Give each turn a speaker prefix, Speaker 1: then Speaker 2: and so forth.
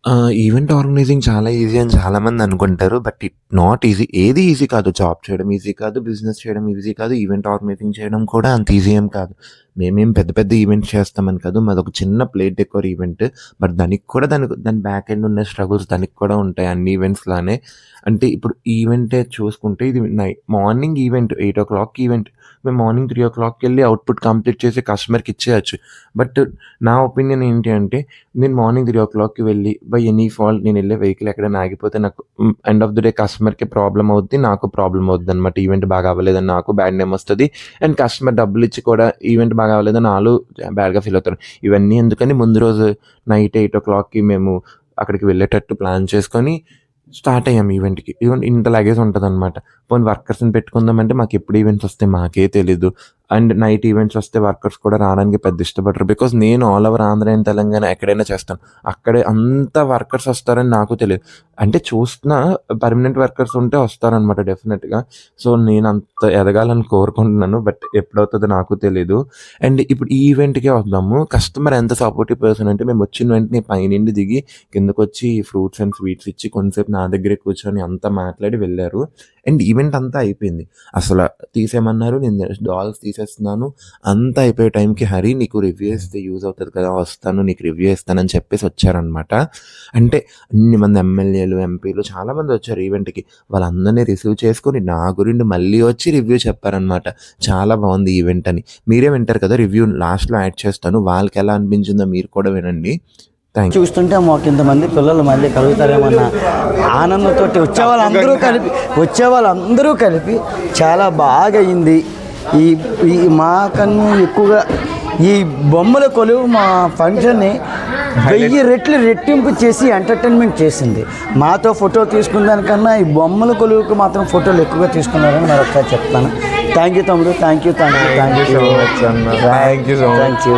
Speaker 1: Event organising చాలా easy అని చాలామంది అనుకుంటారు. But it not easy. ఏది ఈజీ కాదు. జాబ్ చేయడం ఈజీ కాదు. బిజినెస్ చేయడం ఈజీ కాదు. ఈవెంట్ ఆర్గనైజింగ్ చేయడం కూడా అంత ఈజీ ఏం కాదు. మేమేం పెద్ద పెద్ద ఈవెంట్స్ చేస్తామని కాదు. మాదొక చిన్న ప్లేట్ డెకోర్ ఈవెంట్. బట్ దానికి కూడా దాని బ్యాక్ ఎండ్ ఉన్న స్ట్రగుల్స్ దానికి కూడా ఉంటాయి అన్ని ఈవెంట్స్ లానే. అంటే ఇప్పుడు ఈవెంటే చూసుకుంటే ఇది మార్నింగ్ ఈవెంట్ 8:00 ఈవెంట్. మేము మార్నింగ్ 3:00కి వెళ్ళి అవుట్‌పుట్ కంప్లీట్ చేసి కస్టమర్‌కి ఇచ్చేయొచ్చు. బట్ నా ఒపీనియన్ ఏంటి అంటే నేను మార్నింగ్ 3:00కి వెళ్ళి బై ఎనీ ఫాల్ట్ నేనెళ్ళే వెహికల్ ఎక్కడైనా ఆగిపోతే నాకు ఎండ్ ఆఫ్ ది డే కస్టమర్‌కి ప్రాబ్లమ్ అవుద్ది. నాకు ప్రాబ్లమ్ అవుద్దనమాట. ఈవెంట్ బాగా అవ్వలేదని నాకు బ్యాడ్ నేమ్ వస్తది. అండ్ కస్టమర్ డబ్బులిచ్చి కూడా ఈవెంట్ బాగా అవ్వలేదని ఆళ్ళు బ్యాడ్‌గా ఫీల్ అవుతారు. ఇవన్నీ ఎందుకని ముందు రోజు నైట్ 8:00కి మేము అక్కడికి వెళ్ళేటట్టు ప్లాన్ చేసుకొని స్టార్ట్ అయ్యాం ఈవెంట్‌కి. ఇదిగోండి ఇంత లగేజ్ ఉంటదనమాట. పోనీ వర్కర్స్‌ని పెట్టుకుందామంటే మాకెప్పుడు ఈవెంట్స్ వస్తాయి మాకే తెలీదు. అండ్ నైట్ ఈవెంట్స్ వస్తే వర్కర్స్ కూడా రావడానికి పెద్ద ఇష్టపడరు. బికాజ్ నేను all over Andhra and Telangana ఎక్కడైనా చేస్తాను. అక్కడే అంత వర్కర్స్ వస్తారని నాకు తెలీదు. అంటే చూస్తున్నా పర్మనెంట్ వర్కర్స్ ఉంటే వస్తారనమాట డెఫినెట్‌గా. సో, నేనంత ఎదగాలని కోరుకుంటున్నాను. బట్ ఎప్పుడవుతదో నాకు తెలీదు. అండ్ ఇప్పుడు ఈ ఈవెంట్‌కే వద్దాము. కస్టమర్ ఎంత సపోర్టివ్ పర్సన్ అంటే మేమొచ్చిన వెంటనే పైనుండి దిగి కిందకొచ్చి ఫ్రూట్స్ అండ్ స్వీట్స్ ఇచ్చి కొంతసేపు నా దగ్గరే కూర్చొని అంతా మాట్లాడి వెళ్లారు. అండ్ ఈవెంట్ అంతా అయిపోయింది. అసల తీసేయమన్నారు. నేను డాల్స్ తీసేస్తున్నాను. అంతా అయిపోయే టైంకి హరి నీకు రివ్యూ ఇస్తే యూజ్ అవుతది కదా! వస్తాను నీకు రివ్యూ ఇస్తానని చెప్పేసి వచ్చారనమాట. అంటే అన్ని మంది ఎమ్మెల్యేలు, ఎంపీలు చాలామంది వచ్చారు ఈవెంట్‌కి. వాళ్ళందరిని రిసీవ్ చేసుకొని నా గురించి మళ్ళీ వచ్చి రివ్యూ చెప్పారనమాట. చాలా బావుంది ఈవెంట్ అని. మీరే వింటారు కదా! రివ్యూ లాస్ట్‌లో యాడ్ చేస్తాను. వాళ్ళకెలా అనిపించిందో మీరు కూడా వినండి. థాంక్స్.
Speaker 2: చూస్తుంటే మాకు ఇంతమంది పిల్లలు మళ్ళీ కలుగుతారేమన్న ఆనందంతో వచ్చేవాళ్ళందరూ కలిపి చాలా బాగా అయింది. ఈ ఈ మాకన్నా ఎక్కువగా ఈ బొమ్మల కొలువు మా ఫంక్షన్ని 1000 రెట్లు రెట్టింపు చేసి ఎంటర్టైన్మెంట్ చేసింది. మాతో ఫోటో తీసుకున్న దానికన్నా ఈ బొమ్మల కొలువుకి మాత్రం ఫోటోలు ఎక్కువగా తీసుకున్నారని నేను ఒకసారి చెప్తాను. థ్యాంక్ యూ తమ్ముడు. థ్యాంక్ యూ
Speaker 1: సో మచ్ అన్న. Thank you so much.
Speaker 2: Thank you.